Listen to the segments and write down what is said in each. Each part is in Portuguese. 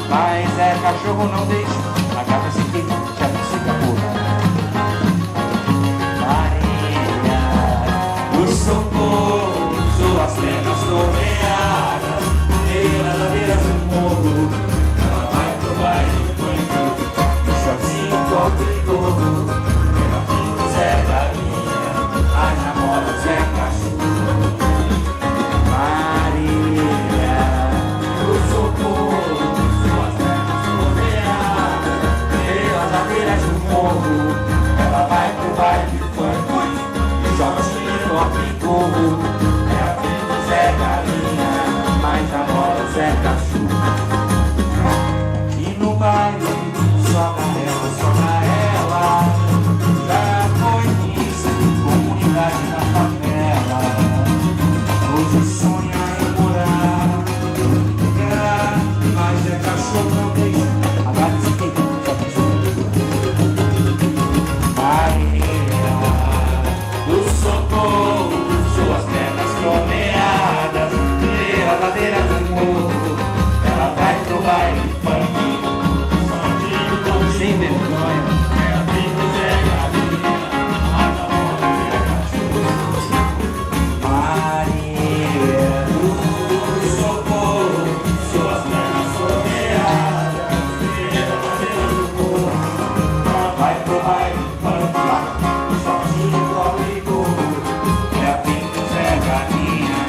Mas é cachorro, não deixa a gata se queima, já não se capura. Maria do socorro, suas pernas torneadas pelas ladeiras do morro. Ela vai pro baile do banho, no shortinho cobre todo. Ela fica o Zé Galinha, ai namora o Zé Cachorro. Maria do socorro, suas pernas torneadas pelas ladeiras do morro. Ela vai pro baile do banho, no shortinho cobre todo. Ela fica o Zé Galinha, mas namora o Zé Cachorro. E no baile só na ela, já foi isso, comunidade na favela. Hoje sonha em morar no lugar, mas é cachorro, não deixa a gata se queima, já pensou. Maria do socorro, suas pernas torneadas pelas ladeiras do morro. Ela vai pro baile funk, sem vergonha. Ela fica o Zé Galinha, a namora o Zé Cachorro. Maria do socorro, suas pernas torneadas pelas ladeiras do morro. Ela vai pro baile funk, sozinho cobre gorro. Ela fica o Zé Galinha,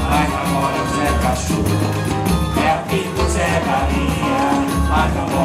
mas namora o Zé Cachorro. É a filha do Zé Galinha, mas namora